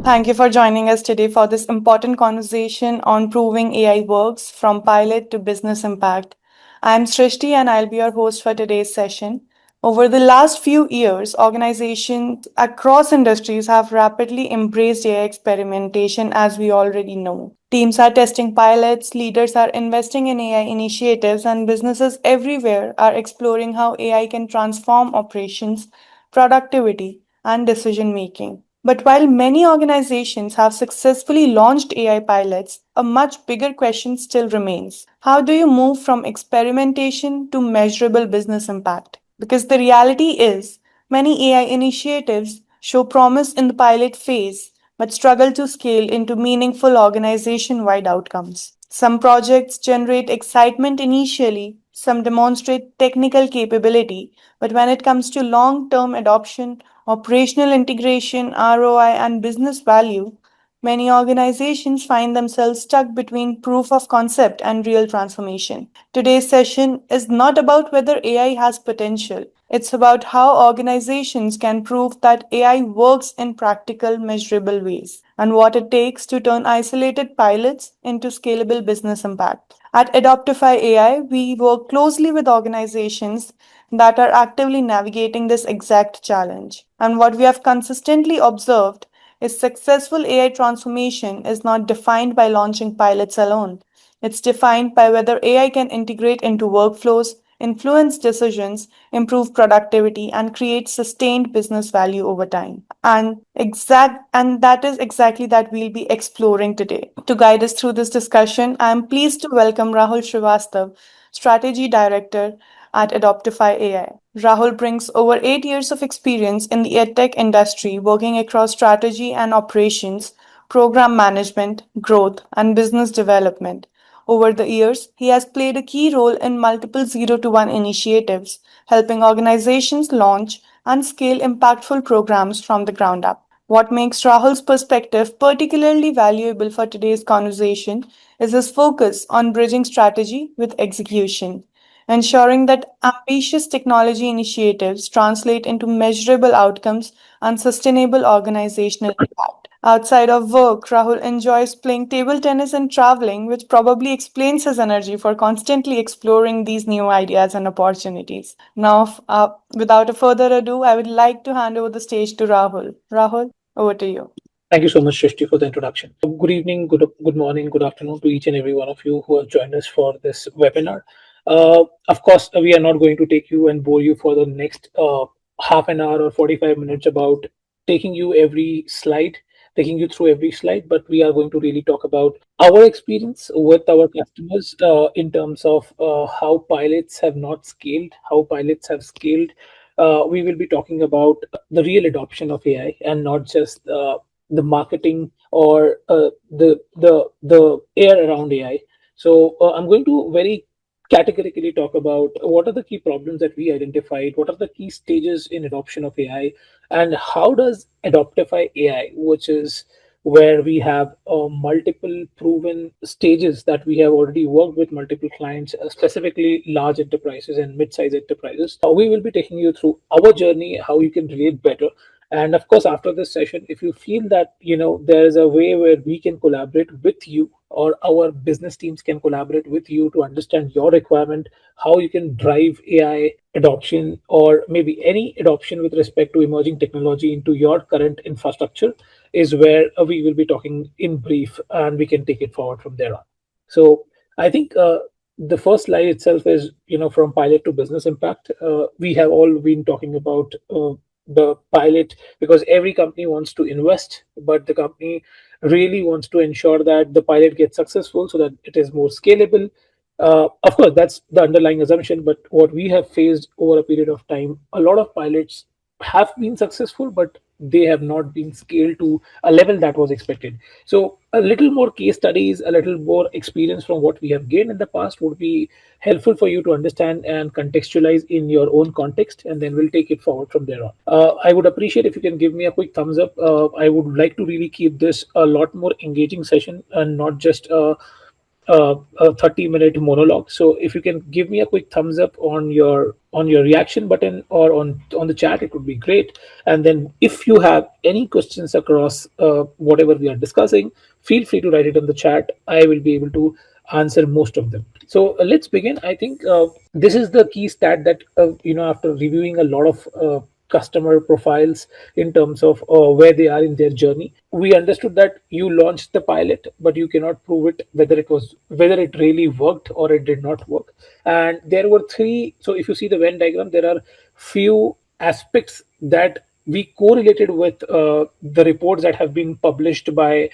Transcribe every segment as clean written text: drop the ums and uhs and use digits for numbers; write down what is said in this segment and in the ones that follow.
Thank you for joining us today for this important conversation on proving AI works from pilot to business impact. I'm Srishti and I'll be your host for today's session. Over the last few years, organizations across industries have rapidly embraced AI experimentation, as we already know. Teams are testing pilots, leaders are investing in AI initiatives, and businesses everywhere are exploring how AI can transform operations, productivity, and decision making. But while many organizations have successfully launched AI pilots, a much bigger question still remains. How do you move from experimentation to measurable business impact? Because the reality is, many AI initiatives show promise in the pilot phase but struggle to scale into meaningful organization wide outcomes. Some projects generate excitement initially, some demonstrate technical capability, but when it comes to long term adoption, operational integration, ROI, and business value, many organizations find themselves stuck between proof of concept and real transformation. Today's session is not about whether AI has potential, it's about how organizations can prove that AI works in practical, measurable ways, and what it takes to turn isolated pilots into scalable business impact. At Adoptify AI, we work closely with organizations that are actively navigating this exact challenge. And what we have consistently observed is successful AI transformation is not defined by launching pilots alone. It's defined by whether AI can integrate into workflows, influence decisions, improve productivity, and create sustained business value over time. And that is exactly that we'll be exploring today. To guide us through this discussion, I am pleased to welcome Rahul Srivastav, Strategy Director at Adoptify AI. Rahul brings over 8 years of experience in the edtech industry, working across strategy and operations, program management, growth, and business development. Over the years, he has played a key role in multiple 0 to 1 initiatives, helping organizations launch and scale impactful programs from the ground up. What makes Rahul's perspective particularly valuable for today's conversation is his focus on bridging strategy with execution, ensuring that ambitious technology initiatives translate into measurable outcomes and sustainable organizational impact. Outside of work, Rahul enjoys playing table tennis and traveling, which probably explains his energy for constantly exploring these new ideas and opportunities. Now, without a further ado, I would like to hand over the stage to Rahul. Rahul, over to you. Thank you so much, Shrishti, for the introduction. Good evening, good morning, good afternoon to each and every one of you who have joined us for this webinar. Of course, we are not going to take you and bore you for the next half an hour or 45 minutes about taking you every slide, taking you through every slide, but we are going to really talk about our experience with our customers in terms of how pilots have not scaled, how pilots have scaled. We will be talking about the real adoption of AI and not just the marketing or the air around AI. So I'm going to very categorically talk about what are the key problems that we identified, what are the key stages in adoption of AI, and how does Adoptify AI, which is where we have multiple proven stages that we have already worked with multiple clients, specifically large enterprises and mid-sized enterprises. We will be taking you through our journey, how you can relate better, and of course, after this session, if you feel that there is a way where we can collaborate with you or our business teams can collaborate with you to understand your requirement, how you can drive AI adoption or maybe any adoption with respect to emerging technology into your current infrastructure, is where we will be talking in brief and we can take it forward from there on. So I think the first slide itself is, from pilot to business impact. We have all been talking about the pilot because every company wants to invest, but the company really wants to ensure that the pilot gets successful so that it is more scalable. Of course, that's the underlying assumption, but what we have faced over a period of time, a lot of pilots have been successful, but they have not been scaled to a level that was expected. So a little more case studies, a little more experience from what we have gained in the past would be helpful for you to understand and contextualize in your own context, and then we'll take it forward from there on. I would appreciate if you can give me a quick thumbs up. I would like to really keep this a lot more engaging session and not just a 30-minute monologue. So if you can give me a quick thumbs up on your reaction button or on the chat, it would be great. And then if you have any questions across whatever we are discussing, feel free to write it in the chat. I will be able to answer most of them. So let's begin. I think this is the key stat that after reviewing a lot of customer profiles in terms of where they are in their journey, we understood that you launched the pilot, but you cannot prove it whether it really worked or it did not work. And there were three. So if you see the Venn diagram, there are few aspects that we correlated with the reports that have been published by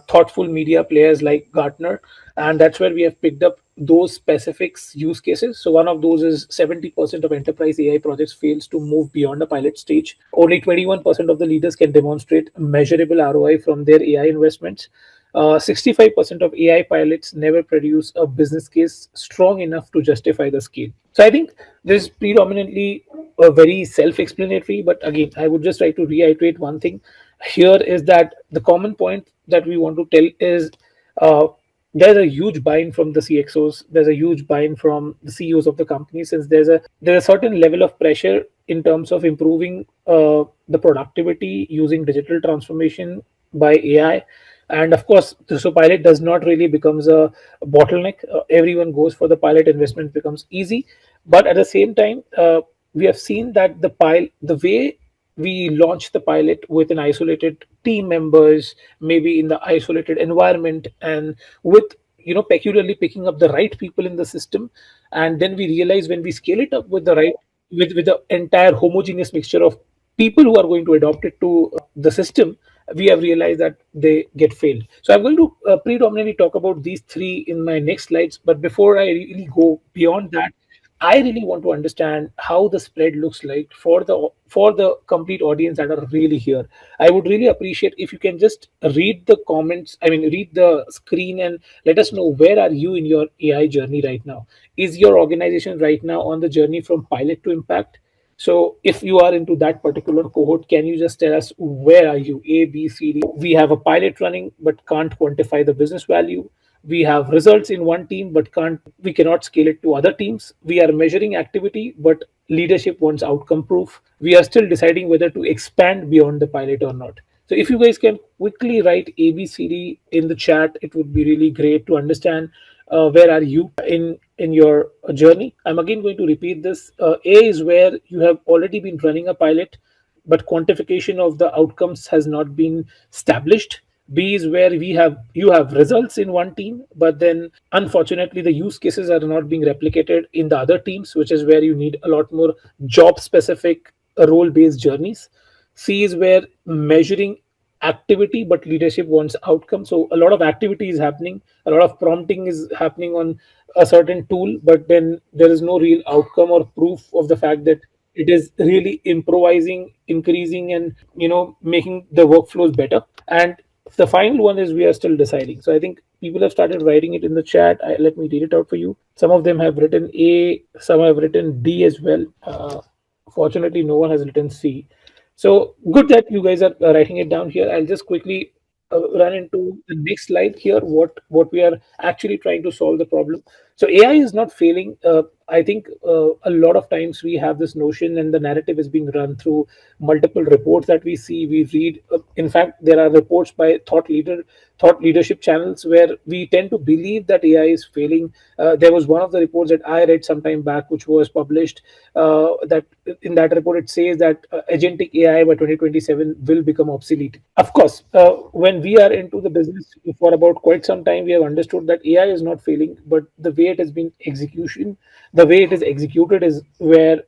thoughtful media players like Gartner, and that's where we have picked up those specific use cases. So one of those is 70% of enterprise AI projects fails to move beyond the pilot stage. Only 21% of the leaders can demonstrate measurable ROI from their AI investments. 65% of AI pilots never produce a business case strong enough to justify the scale. So I think this is predominantly very self-explanatory, but again, I would just try to reiterate one thing here is that the common point that we want to tell is uh, there's a huge buy-in from the CXOs. There's a huge buy-in from the CEOs of the company, since there's a certain level of pressure in terms of improving the productivity using digital transformation by AI. And of course, so pilot does not really becomes a bottleneck. Everyone goes for the pilot, investment becomes easy. But at the same time, we have seen that the way we launch the pilot with an isolated team members, maybe in the isolated environment, and with peculiarly picking up the right people in the system, and then we realize when we scale it up with the right with the entire homogeneous mixture of people who are going to adopt it to the system, we have realized that they get failed. So I'm going to predominantly talk about these three in my next slides. But before I really go beyond that, I really want to understand how the spread looks like for the complete audience that are really here. I would really appreciate if you can just read the comments. I mean, read the screen and let us know where are you in your AI journey right now. Is your organization right now on the journey from pilot to impact? So if you are into that particular cohort, can you just tell us where are you? A, B, C, D. We have a pilot running but can't quantify the business value. We have results in one team but can't we cannot scale it to other teams. We are measuring activity but leadership wants outcome proof. We are still deciding whether to expand beyond the pilot or not. So if you guys can quickly write ABCD in the chat, it would be really great to understand where are you in your journey. I'm again going to repeat this. A is where you have already been running a pilot, but quantification of the outcomes has not been established. B is where we have you have results in one team, but then unfortunately the use cases are not being replicated in the other teams, which is where you need a lot more job specific role based journeys. C is where measuring activity but leadership wants outcome. So a lot of activity is happening, a lot of prompting is happening on a certain tool, but then there is no real outcome or proof of the fact that it is really improvising, increasing, and making the workflows better. And the final one is we are still deciding. So I think people have started writing it in the chat. Let me read it out for you. Some of them have written A, some have written D as well. Fortunately, no one has written C. So good that you guys are writing it down here. I'll just quickly run into the next slide here. What we are actually trying to solve the problem. So AI is not failing. I think a lot of times we have this notion, and the narrative is being run through multiple reports that we see, we read. In fact, there are reports by thought leadership channels where we tend to believe that AI is failing. There was one of the reports that I read some time back, which was published. That in that report it says that agentic AI by 2027 will become obsolete. Of course, when we are into the business for about quite some time, we have understood that AI is not failing, but the way it has been the way it is executed is where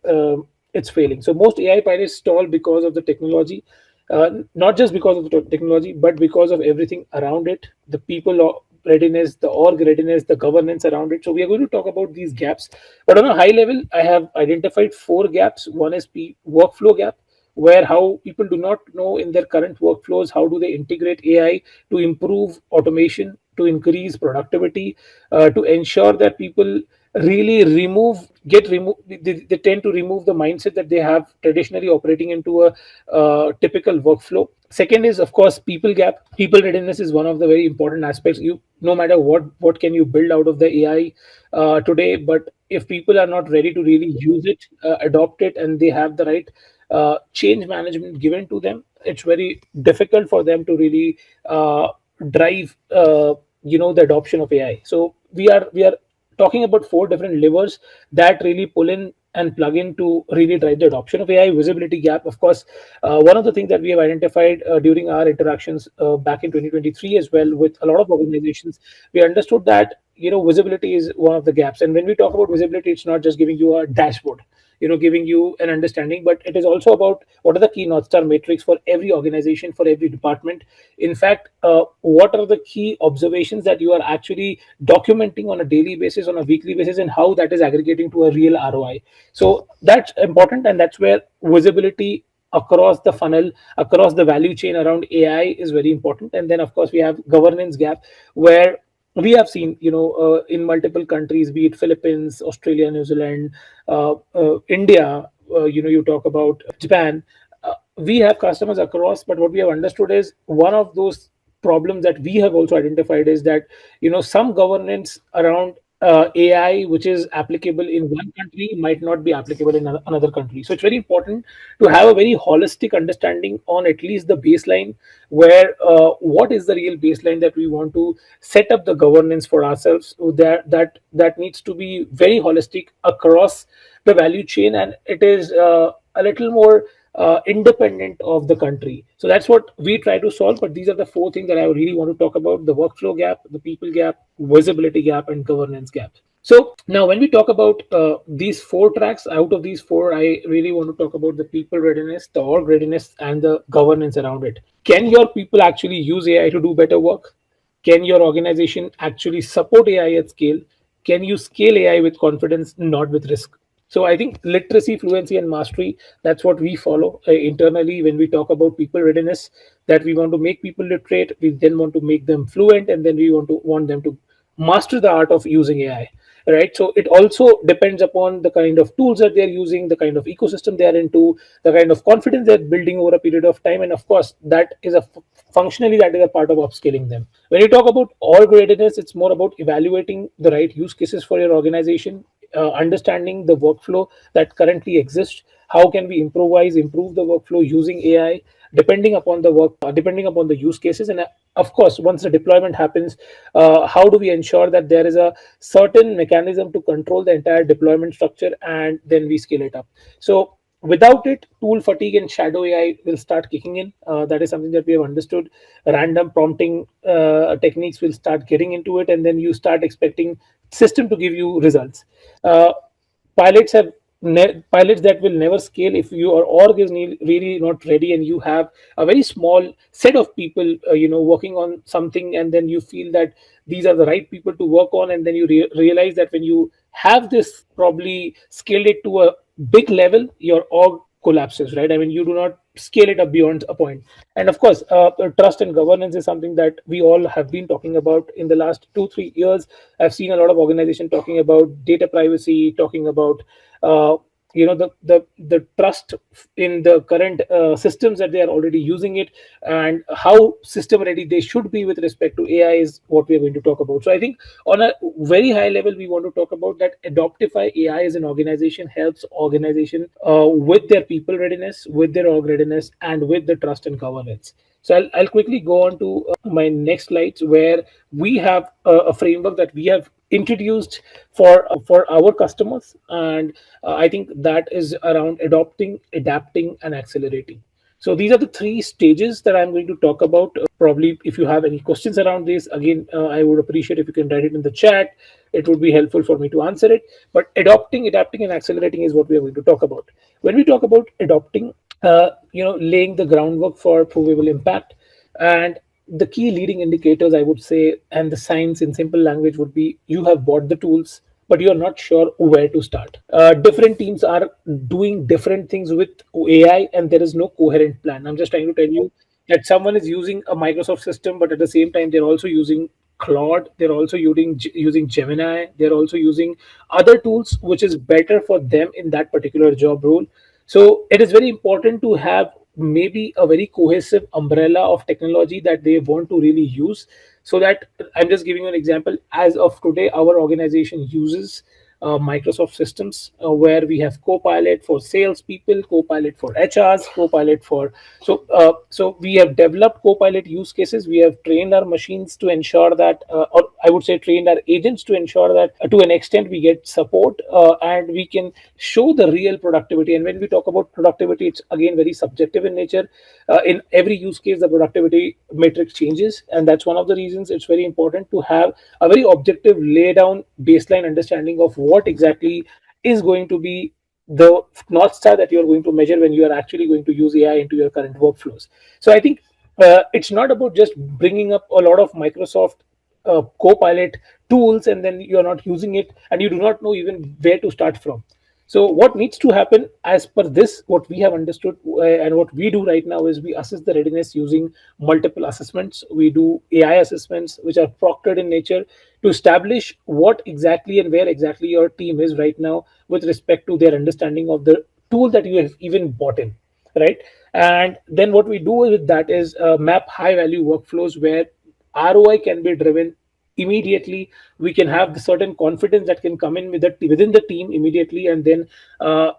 it's failing. So most AI pilots stall because of the technology, not just because of the technology, but because of everything around it, the people readiness, the org readiness, the governance around it. So we are going to talk about these gaps. But on a high level, I have identified four gaps. One is workflow gap, where how people do not know in their current workflows how do they integrate AI to improve automation, to increase productivity, to ensure that people really they tend to remove the mindset that they have traditionally operating into a typical workflow. Second is, of course, people gap. People readiness is one of the very important aspects. You, no matter what can you build out of the AI today, but if people are not ready to really use it, adopt it, and they have the right change management given to them, it's very difficult for them to really drive the adoption of AI. So we are talking about four different levers that really pull in and plug in to really drive the adoption of AI. Visibility gap, of course, one of the things that we have identified during our interactions back in 2023 as well with a lot of organizations, we understood that visibility is one of the gaps. And when we talk about visibility, it's not just giving you a dashboard, giving you an understanding, but it is also about what are the key North Star metrics for every organization, for every department. In fact, what are the key observations that you are actually documenting on a daily basis, on a weekly basis, and how that is aggregating to a real ROI. So that's important, and that's where visibility across the funnel, across the value chain around AI is very important. And then, of course, we have governance gap, where we have seen, in multiple countries, be it Philippines, Australia, New Zealand, India, you talk about Japan, we have customers across, but what we have understood is one of those problems that we have also identified is that some governance around AI, which is applicable in one country, might not be applicable in another country. So it's very important to have a very holistic understanding on at least the baseline, where what is the real baseline that we want to set up the governance for ourselves. So that needs to be very holistic across the value chain, and it is a little more independent of the country. So that's what we try to solve. But these are the four things that I really want to talk about: the workflow gap, the people gap, visibility gap, and governance gap. So now, when we talk about these four tracks, out of these four, I really want to talk about the people readiness, the org readiness, and the governance around it. Can your people actually use AI to do better work? Can your organization actually support AI at scale? Can you scale AI with confidence, not with risk? So I think literacy, fluency, and mastery, that's what we follow internally when we talk about people readiness, that we want to make people literate, we then want to make them fluent, and then we want them to master the art of using AI. Right. So it also depends upon the kind of tools that they're using, the kind of ecosystem they are into, the kind of confidence they're building over a period of time. And of course, that is functionally that is a part of upscaling them. When you talk about org readiness, it's more about evaluating the right use cases for your organization, understanding the workflow that currently exists. How can we improve the workflow using AI, depending upon the use cases, and of course, once the deployment happens, how do we ensure that there is a certain mechanism to control the entire deployment structure, and then we scale it up. So without it, tool fatigue and shadow AI will start kicking in. That is something that we have understood. Random prompting techniques will start getting into it, and then you start expecting system to give you results. uh, Pilots have pilots that will never scale if your org is really not ready, and you have a very small set of people working on something, and then you feel that these are the right people to work on, and then you realize that when you have this probably scaled it to a big level, your org collapses, right? I mean, you do not scale it up beyond a point. And of course, trust and governance is something that we all have been talking about in the last 2 3 years. I've seen a lot of organizations talking about data privacy, talking about uh, the trust in the current systems that they are already using it, and how system ready they should be with respect to AI is what we are going to talk about. So I think on a very high level, we want to talk about that Adoptify AI as an organization helps organization with their people readiness, with their org readiness, and with the trust and governance. So I'll quickly go on to my next slides, where we have a framework that we have introduced for our customers, and I think that is around adopting, adapting, and accelerating. So these are the three stages that I'm going to talk about. Probably, if you have any questions around this, again, I would appreciate if you can write it in the chat. It would be helpful for me to answer it. But adopting, adapting, and accelerating is what we are going to talk about. When we talk about adopting, laying the groundwork for provable impact, and the key leading indicators, I would say, and the signs in simple language would be: you have bought the tools, but you're not sure where to start. Different teams are doing different things with AI, and there is no coherent plan. I'm just trying to tell you that someone is using a Microsoft system, but at the same time, they're also using Claude, they're also using Gemini, they're also using other tools which is better for them in that particular job role. So it is very important to have maybe a very cohesive umbrella of technology that they want to really use. So that, I'm just giving you an example. As of today, our organization uses Microsoft systems, where we have Copilot for salespeople, Copilot for HRs, Copilot for so we have developed Copilot use cases. We have trained our machines to ensure that, or I would say, trained our agents to ensure that to an extent we get support, and we can show the real productivity. And when we talk about productivity, it's again very subjective in nature. In every use case, the productivity matrix changes, and that's one of the reasons it's very important to have a very objective lay down baseline understanding of what exactly is going to be the north star that you're going to measure when you are actually going to use AI into your current workflows. So I think it's not about just bringing up a lot of Microsoft Copilot tools and then you're not using it and you do not know even where to start from. So what needs to happen as per this, what we have understood, and what we do right now is we assess the readiness using multiple assessments. We do AI assessments which are proctored in nature to establish what exactly and where exactly your team is right now with respect to their understanding of the tool that you have even bought in, right? And then what we do with that is map high value workflows where ROI can be driven immediately. We can have the certain confidence that can come in within the team immediately, and then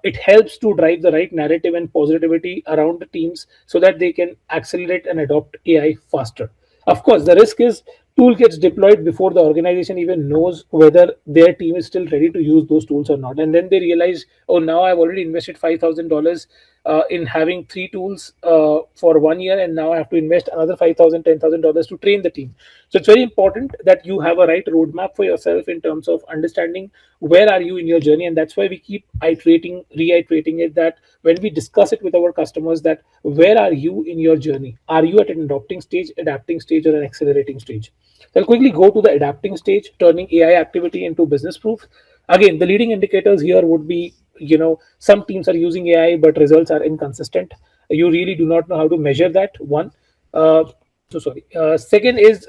it helps to drive the right narrative and positivity around the teams so that they can accelerate and adopt AI faster. Of course, the risk is tool gets deployed before the organization even knows whether their team is still ready to use those tools or not, and then they realize, oh, now I've already invested $5,000 in having three tools for 1 year, and now I have to invest another $5,000, $10,000 to train the team. So it's very important that you have a right roadmap for yourself in terms of understanding where are you in your journey, and that's why we keep iterating, reiterating it, that when we discuss it with our customers, that where are you in your journey? Are you at an adopting stage, adapting stage, or an accelerating stage? So I'll quickly go to the adapting stage, turning AI activity into business proof. Again, the leading indicators here would be, some teams are using AI but results are inconsistent. You really do not know how to measure that. One. So sorry. Second is,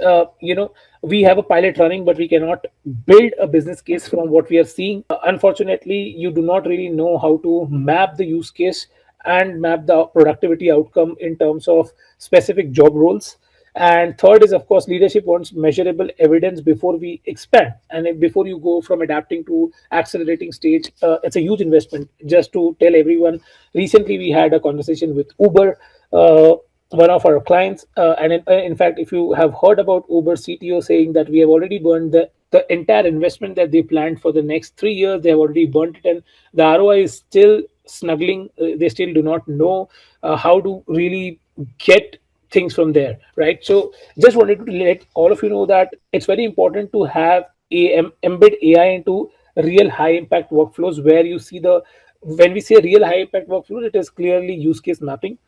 we have a pilot running, but we cannot build a business case from what we are seeing. Unfortunately, you do not really know how to map the use case and map the productivity outcome in terms of specific job roles. And third is, of course, leadership wants measurable evidence before we expand. And before you go from adapting to accelerating stage, it's a huge investment. Just to tell everyone, recently we had a conversation with Uber, one of our clients. And in fact, if you have heard about Uber CTO saying that we have already burned the entire investment that they planned for the next 3 years, they have already burnt it. And the ROI is still snuggling. They still do not know how to really get things from there, right? So just wanted to let all of you know that it's very important to have embed AI into real high impact workflows where you see the when we say real high impact workflows, it is clearly use case mapping.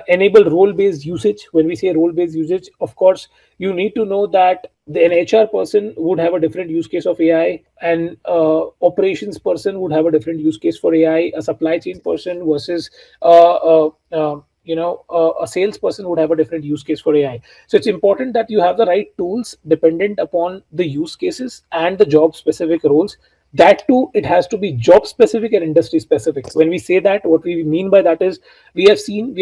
Enable role based usage. When we say role based usage, of course you need to know that an HR person would have a different use case of AI, and operations person would have a different use case for AI, a supply chain person versus a salesperson would have a different use case for AI. So it's important that you have the right tools dependent upon the use cases and the job specific roles. That too, it has to be job specific and industry specific. When we say that, what we mean by that is we have solved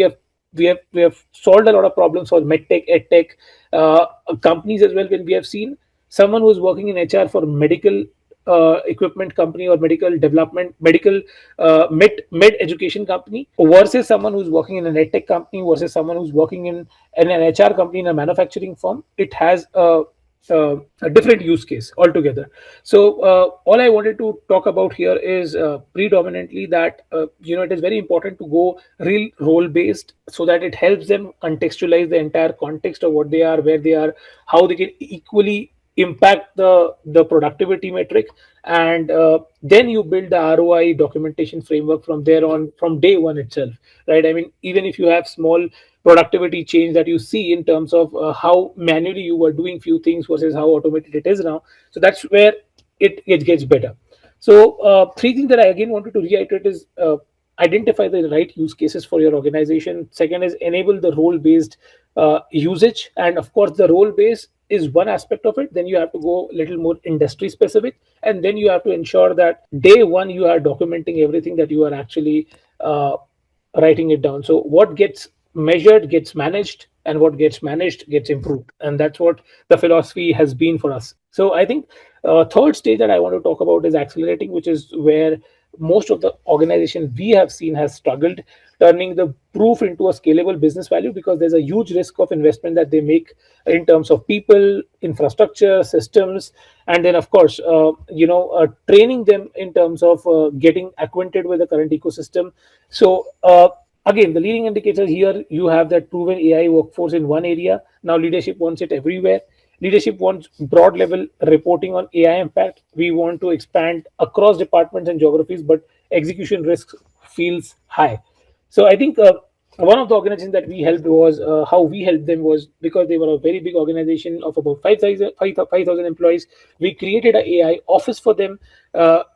a lot of problems for medtech, edtech companies as well. When we have seen someone who's working in HR for medical equipment company or medical development, medical med education company versus someone who's working in an edtech company versus someone who's working in an HR company in a manufacturing firm, it has a different use case altogether. So all I wanted to talk about here is predominantly that it is very important to go real role based so that it helps them contextualize the entire context of what they are, where they are, how they can equally impact the productivity metric, and then you build the ROI documentation framework from there on, from day one itself, right? I mean, even if you have small productivity change that you see in terms of how manually you were doing few things versus how automated it is now, so that's where it gets better. So three things that I again wanted to reiterate is identify the right use cases for your organization. Second is enable the role based usage. And of course, the role base is one aspect of it. Then you have to go a little more industry specific. And then you have to ensure that day one, you are documenting everything that you are actually writing it down. So what gets measured gets managed, and what gets managed gets improved. And that's what the philosophy has been for us. So I think third stage that I want to talk about is accelerating, which is where most of the organization we have seen has struggled turning the proof into a scalable business value, because there's a huge risk of investment that they make in terms of people, infrastructure, systems, and then of course training them in terms of getting acquainted with the current ecosystem. So again, the leading indicator here, you have that proven AI workforce in one area. Now leadership wants it everywhere. Leadership wants broad level reporting on AI impact. We want to expand across departments and geographies, but execution risk feels high. So I think one of the organizations that we helped was how we helped them was because they were a very big organization of about 5,000 employees. We created an AI office for them.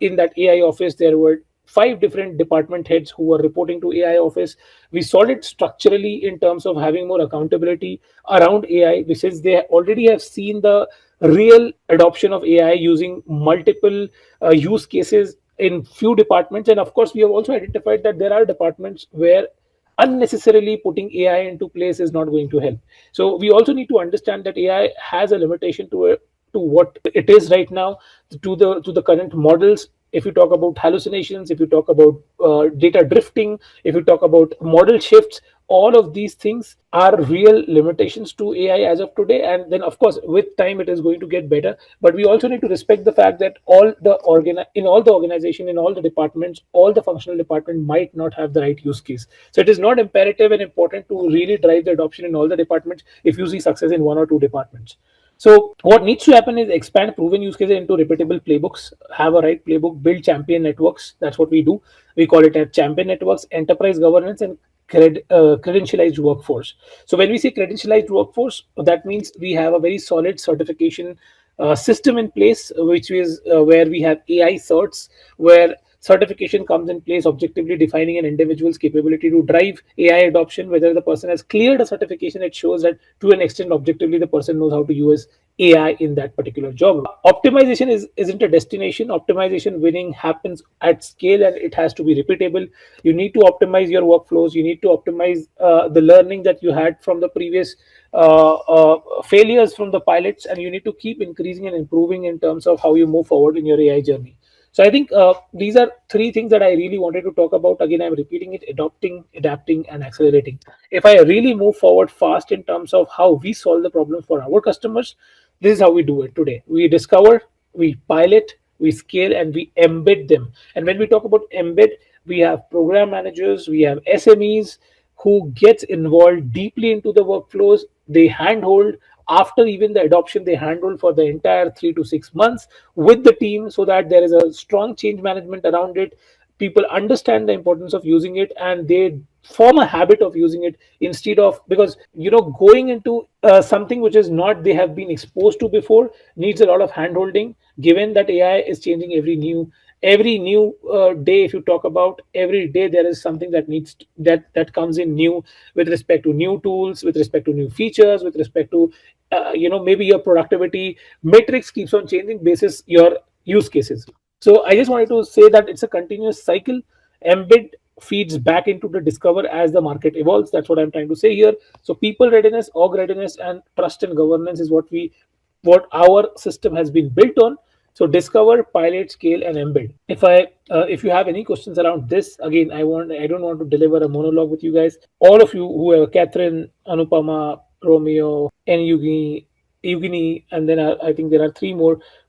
In that AI office, there were five different department heads who were reporting to AI office. We solved it structurally in terms of having more accountability around AI, because they already have seen the real adoption of AI using multiple use cases in few departments. And of course, we have also identified that there are departments where unnecessarily putting AI into place is not going to help. So we also need to understand that AI has a limitation to it, to what it is right now, to the current models. If you talk about hallucinations, if you talk about data drifting, if you talk about model shifts, all of these things are real limitations to AI as of today. And then of course, with time it is going to get better, but we also need to respect the fact that in all the organization, in all the departments, all the functional department might not have the right use case. So it is not imperative and important to really drive the adoption in all the departments if you see success in one or two departments. So what needs to happen is expand proven use cases into repeatable playbooks. Have a right playbook, build champion networks. That's what we do. We call it as champion networks, enterprise governance, and credentialized workforce. So when we say credentialized workforce, that means we have a very solid certification system in place, which is where we have AI certs, where certification comes in place, objectively defining an individual's capability to drive AI adoption. Whether the person has cleared a certification, it shows that to an extent, objectively, the person knows how to use AI in that particular job. Optimization isn't a destination. Optimization winning happens at scale, and it has to be repeatable. You need to optimize your workflows. You need to optimize the learning that you had from the previous failures from the pilots, and you need to keep increasing and improving in terms of how you move forward in your AI journey. So I think these are three things that I really wanted to talk about. Again, I'm repeating it: adopting, adapting, and accelerating. If I really move forward fast in terms of how we solve the problem for our customers, this is how we do it today. We discover, we pilot, we scale, and we embed them. And when we talk about embed, we have program managers, we have SMEs who gets involved deeply into the workflows. They handhold after even the adoption, they handle for the entire 3 to 6 months with the team, so that there is a strong change management around it. People understand the importance of using it, and they form a habit of using it, instead of, because going into something which is not they have been exposed to before, needs a lot of hand holding, given that AI is changing every new day. If you talk about every day, there is something that that comes in new, with respect to new tools, with respect to new features, with respect to maybe your productivity matrix keeps on changing basis your use cases. So I just wanted to say that it's a continuous cycle. Embed feeds back into the discover as the market evolves. That's what I'm trying to say here. So people readiness, org readiness, and trust and governance is what our system has been built on. So discover, pilot, scale, and embed. If you have any questions around this, again, I don't want to deliver a monologue with you guys. All of you, whoever, Catherine, Anupama, Romeo, and Eugenie, and then I think there are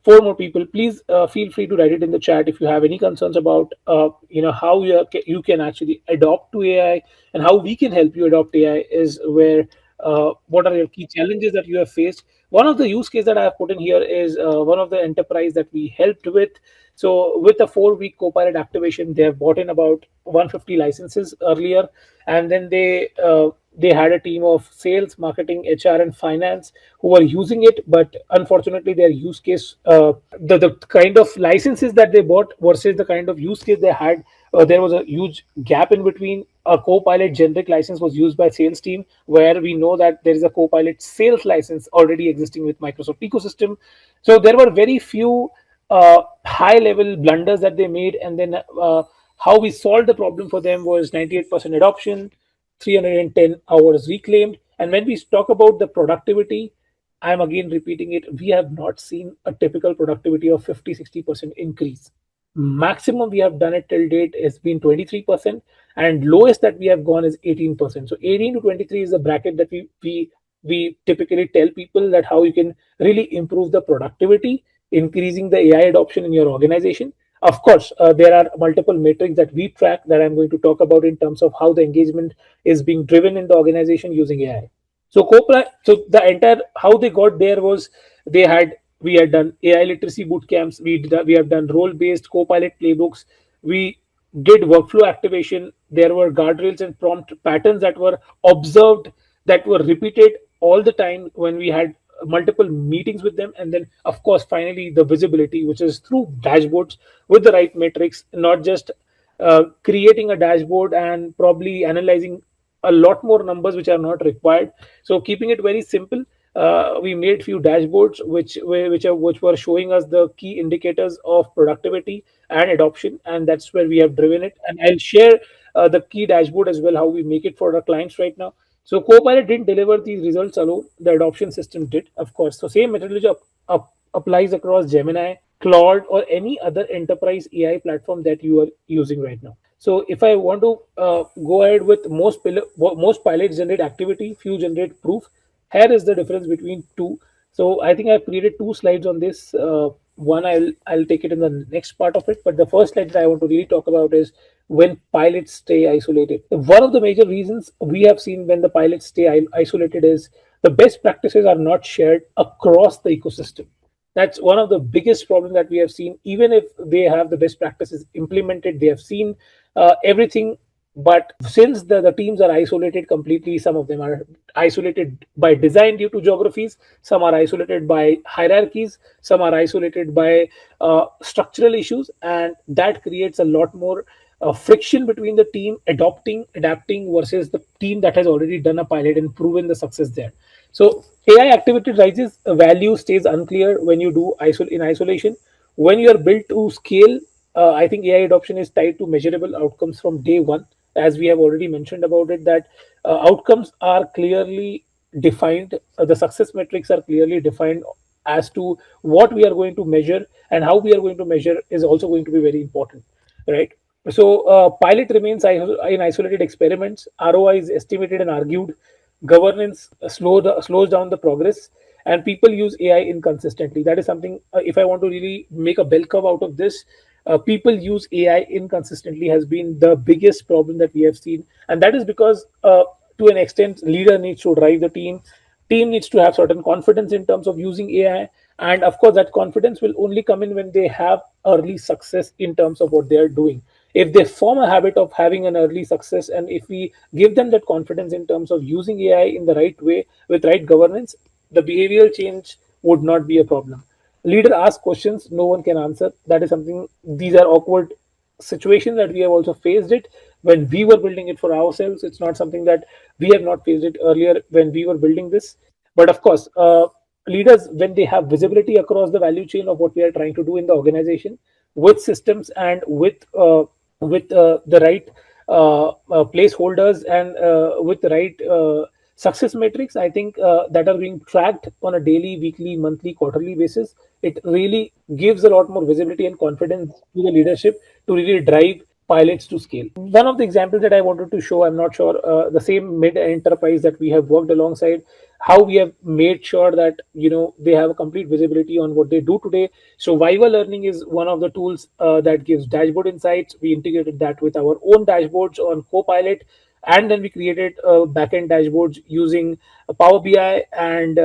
four more people. Please feel free to write it in the chat if you have any concerns about how you can actually adopt to AI, and how we can help you adopt AI is where what are your key challenges that you have faced. One of the use case that I have put in here is one of the enterprise that we helped with. So with a 4 week Copilot activation, they have bought in about 150 licenses earlier, and then they had a team of sales, marketing, HR, and finance who were using it. But unfortunately, their use case, the kind of licenses that they bought versus the kind of use case they had there was a huge gap in between. A Copilot generic license was used by sales team, where we know that there is a Copilot sales license already existing with Microsoft ecosystem. So there were very few high level blunders that they made, and then how we solved the problem for them was 98% adoption, 310 hours reclaimed. And when we talk about the productivity, I'm again repeating it, we have not seen a typical productivity of 50-60% increase. Maximum we have done it till date has been 23%, and lowest that we have gone is 18%. So 18 to 23 is the bracket that we typically tell people that how you can really improve the productivity, increasing the AI adoption in your organization. Of course, there are multiple metrics that we track that I'm going to talk about in terms of how the engagement is being driven in the organization using AI. So the entire how they got there was we had done AI literacy boot camps. We have done role based Copilot playbooks. We did workflow activation. There were guardrails and prompt patterns that were observed, that were repeated all the time when we had multiple meetings with them. And then of course finally the visibility, which is through dashboards with the right metrics, not just creating a dashboard and probably analyzing a lot more numbers which are not required. So keeping it very simple, we made few dashboards which were showing us the key indicators of productivity and adoption, and that's where we have driven it. And I'll share the key dashboard as well, how we make it for our clients right now. So Copilot didn't deliver these results alone; the adoption system did, of course. So same methodology applies across Gemini, Claude, or any other enterprise AI platform that you are using right now. So if I want to go ahead with most pilots generate activity, few generate proof. Here is the difference between two. So I think I've created two slides on this. One I'll take it in the next part of it, but the first slide that I want to really talk about is when pilots stay isolated. One of the major reasons we have seen when the pilots stay isolated is the best practices are not shared across the ecosystem. That's one of the biggest problems that we have seen. Even if they have the best practices implemented, they have seen everything, but since the teams are isolated completely, some of them are isolated by design due to geographies, some are isolated by hierarchies, some are isolated by structural issues, and that creates a lot more friction between the team adapting versus the team that has already done a pilot and proven the success there. So AI activity rises, value stays unclear when you do in isolation. When you are built to scale, I think AI adoption is tied to measurable outcomes from day one. As we have already mentioned about it, that outcomes are clearly defined. The success metrics are clearly defined as to what we are going to measure, and how we are going to measure is also going to be very important, right? So pilot remains in isolated experiments. ROI is estimated and argued. Governance slows down the progress, and people use AI inconsistently. That is something. If I want to really make a bell curve out of this, people use AI inconsistently has been the biggest problem that we have seen, and that is because to an extent, leader needs to drive the team. Team needs to have certain confidence in terms of using AI, and of course, that confidence will only come in when they have early success in terms of what they are doing. If they form a habit of having an early success, and if we give them that confidence in terms of using AI in the right way with right governance, the behavioral change would not be a problem. Leader asks questions no one can answer. That is something, these are awkward situations that we have also faced it when we were building it for ourselves. It's not something that we have not faced it earlier when we were building this. But of course, leaders, when they have visibility across the value chain of what we are trying to do in the organization, with systems and with the right placeholders, and with the right success metrics, I think that are being tracked on a daily, weekly, monthly, quarterly basis, it really gives a lot more visibility and confidence to the leadership to really drive pilots to scale. One of the examples that I wanted to show, I'm not sure, the same mid enterprise that we have worked alongside, how we have made sure that they have a complete visibility on what they do today. So Viva Learning is one of the tools that gives dashboard insights. We integrated that with our own dashboards on Copilot, and then we created backend dashboards using Power BI and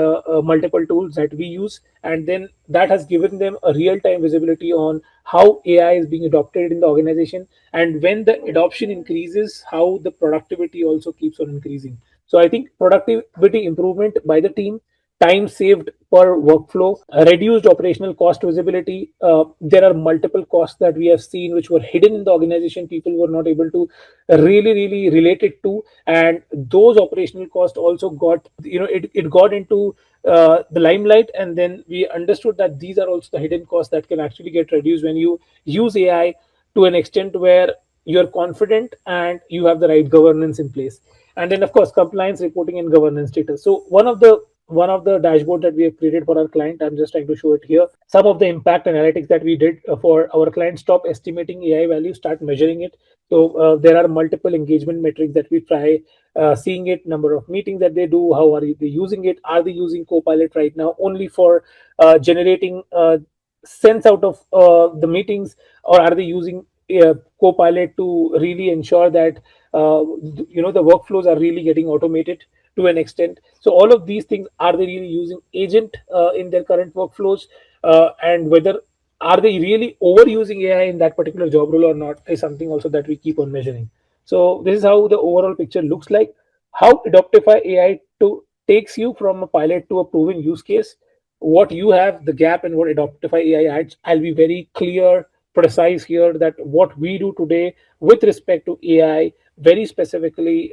multiple tools that we use, and then that has given them a real-time visibility on how AI is being adopted in the organization, and when the adoption increases, how the productivity also keeps on increasing. So I think productivity improvement by the team, time saved per workflow, reduced operational cost visibility. There are multiple costs that we have seen which were hidden in the organization. People were not able to really relate it to, and those operational costs also got, it got into the limelight, and then we understood that these are also the hidden costs that can actually get reduced when you use AI to an extent where you're confident and you have the right governance in place. And then of course compliance reporting and governance status. So one of the dashboard that we have created for our client, I'm just trying to show it here. Some of the impact analytics that we did for our clients: stop estimating AI value, start measuring it. So there are multiple engagement metrics that we try seeing it: number of meetings that they do, how are they using it, are they using Copilot right now only for generating sense out of the meetings, or are they using Copilot to really ensure that the workflows are really getting automated to an extent. So all of these things, are they really using agent in their current workflows, and whether are they really overusing AI in that particular job role or not, is something also that we keep on measuring. So this is how the overall picture looks like. How Adoptify AI to takes you from a pilot to a proven use case, what you have the gap and what Adoptify AI adds. I'll be very clear, precise here, that what we do today with respect to AI, very specifically,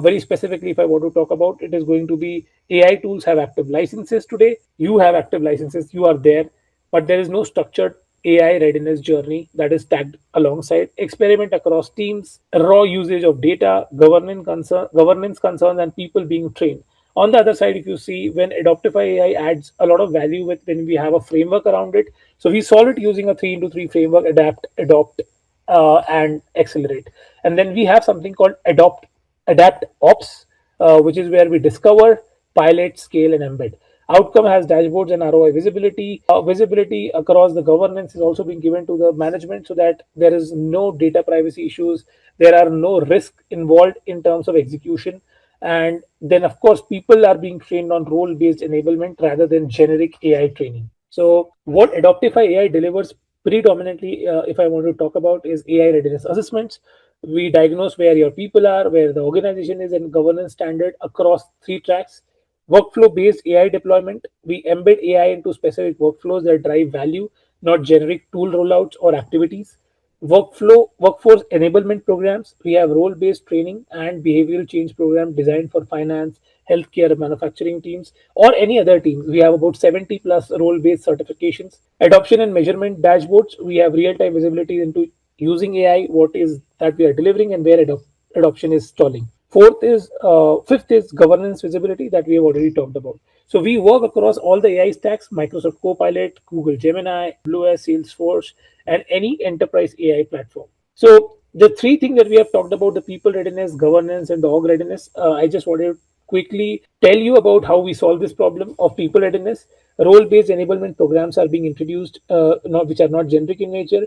very specifically, if I want to talk about, it is going to be AI tools have active licenses today. You have active licenses, you are there, but there is no structured AI readiness journey that is tagged alongside. Experiment across teams, raw usage of data, governance concerns, and people being trained. On the other side, if you see, when Adoptify AI adds a lot of value with when we have a framework around it. So we solve it using a 3 into 3 framework: adapt, adopt, and accelerate. And then we have something called adapt ops, which is where we discover, pilot, scale, and embed. Outcome has dashboards and ROI visibility. Visibility across the governance is also being given to the management, so that there is no data privacy issues, there are no risk involved in terms of execution. And then of course people are being trained on role based enablement rather than generic AI training. So what Adoptify AI delivers predominantly, if I want to talk about, is AI readiness assessments. We diagnose where your people are, where the organization is, and governance standard across 3 tracks. Workflow based AI deployment: we embed AI into specific workflows that drive value, not generic tool rollouts or activities. Workforce enablement programs: we have role based training and behavioral change program designed for finance, healthcare, manufacturing teams, or any other teams. We have about 70 plus role based certifications. Adoption and measurement dashboards: we have real time visibility into using AI, what is that we are delivering, and where adoption is stalling. Fifth is governance visibility that we have already talked about. So we work across all the AI stacks: Microsoft Copilot, Google Gemini, AWS, Salesforce, and any enterprise AI platform. So the 3 things that we have talked about: the people readiness, governance, and the org readiness. I just wanted to quickly tell you about how we solve this problem of people readiness. Role-based enablement programs are being introduced, which are not generic in nature.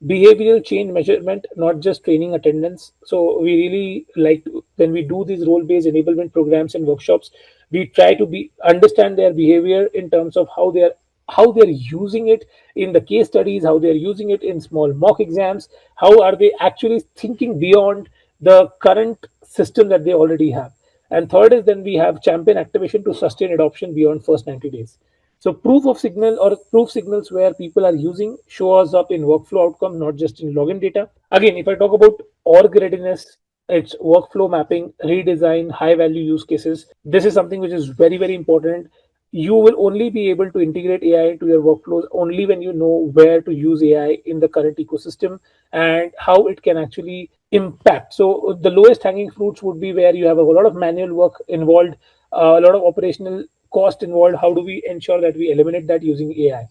Behavioral change measurement, not just training attendance. So we really like when we do these role-based enablement programs and workshops, we try to be understand their behavior in terms of how they're using it in the case studies, how they're using it in small mock exams, how are they actually thinking beyond the current system that they already have. And third is, then we have champion activation to sustain adoption beyond first 90 days. So proof of signal or proof signals where people are using show us up in workflow outcome, not just in login data. Again, if I talk about org readiness, it's workflow mapping, redesign, high value use cases. This is something which is very important. You will only be able to integrate AI into your workflows only when you know where to use AI in the current ecosystem and how it can actually impact. So the lowest hanging fruits would be where you have a lot of manual work involved, a lot of operational cost involved. How do we ensure that we eliminate that using AI?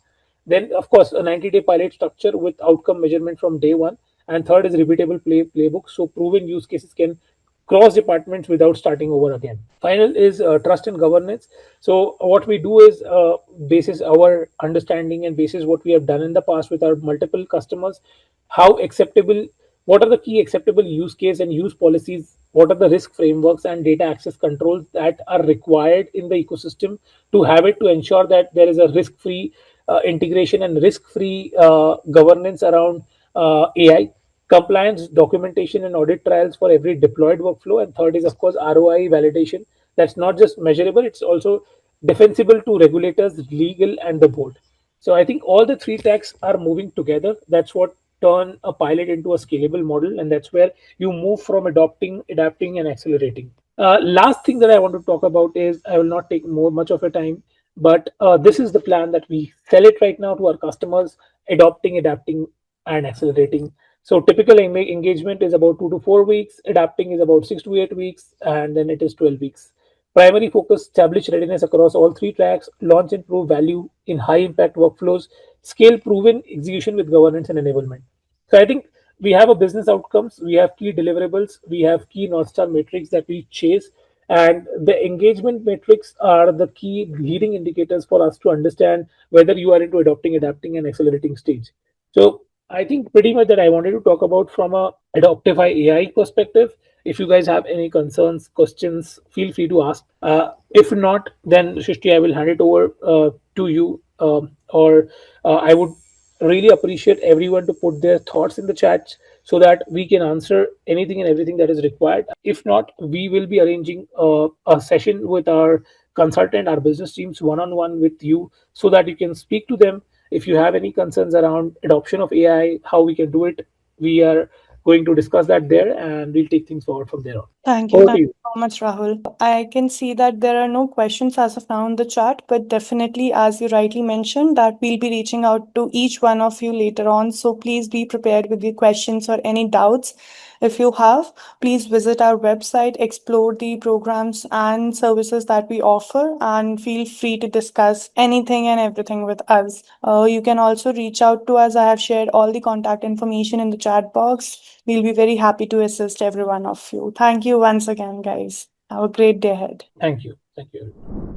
Then, of course, a 90-day pilot structure with outcome measurement from day one. And third is repeatable playbook. So proven use cases can cross departments without starting over again. Final is trust and governance. So what we do is, basis our understanding and basis what we have done in the past with our multiple customers, how acceptable, what are the key acceptable use case and use policies, what are the risk frameworks and data access controls that are required in the ecosystem to have it, to ensure that there is a risk free integration and risk free governance around AI. Compliance, documentation, and audit trials for every deployed workflow. And third is, of course, ROI validation, that's not just measurable, it's also defensible to regulators, legal, and the board. So I think all the three tracks are moving together. That's what turn a pilot into a scalable model, and that's where you move from adopting, adapting, and accelerating. Last thing that I want to talk about is, I will not take more much of your time, but this is the plan that we sell it right now to our customers: adopting, adapting, and accelerating. So typical engagement is about 2 to 4 weeks, adapting is about 6 to 8 weeks, and then it is 12 weeks. Primary focus: establish readiness across all three tracks, launch and prove value in high impact workflows, scale proven execution with governance and enablement. So I think we have a business outcomes, we have key deliverables, we have key North Star metrics that we chase, and the engagement metrics are the key leading indicators for us to understand whether you are into adopting, adapting, and accelerating stage. So I think pretty much that I wanted to talk about from a Adoptify AI perspective. If you guys have any concerns, questions, feel free to ask. If not, then Shishti, I will hand it over to you. Or I would really appreciate everyone to put their thoughts in the chat so that we can answer anything and everything that is required. If not, we will be arranging a session with our consultant, our business teams, one on one with you, so that you can speak to them. If you have any concerns around adoption of AI, how we can do it, we are going to discuss that there, and we'll take things forward from there on. Thank you. Over Thank to you. you so much, Rahul. I can see that there are no questions as of now in the chat, but definitely, as you rightly mentioned, that we'll be reaching out to each one of you later on. So please be prepared with your questions or any doubts. If you have, please visit our website, explore the programs and services that we offer, and feel free to discuss anything and everything with us. You can also reach out to us. I have shared all the contact information in the chat box. We'll be very happy to assist every one of you. Thank you once again, guys. Have a great day ahead. Thank you. Thank you.